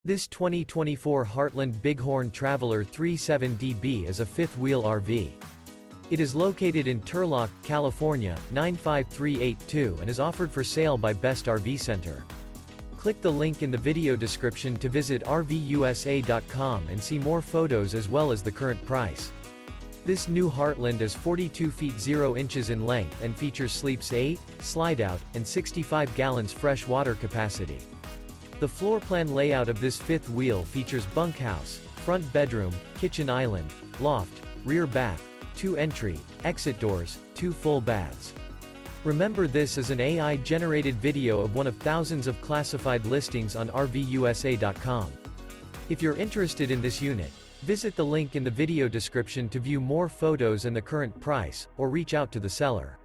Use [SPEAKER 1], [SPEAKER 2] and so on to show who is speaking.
[SPEAKER 1] This 2024 Heartland Bighorn Traveler 37DB is a fifth-wheel RV. It is located in Turlock, California, 95382 and is offered for sale by Best RV Center. Click the link in the video description to visit RVUSA.com and see more photos as well as the current price. This new Heartland is 42 feet 0 inches in length and features sleeps 8, Slideout, and 65 gallons fresh water capacity. The floor plan layout of this fifth wheel features bunkhouse, front bedroom, kitchen island, loft, rear bath, 2 entry, exit doors, 2 full baths. Remember, this is an AI-generated video of one of thousands of classified listings on RVUSA.com. If you're interested in this unit, visit the link in the video description to view more photos and the current price, or reach out to the seller.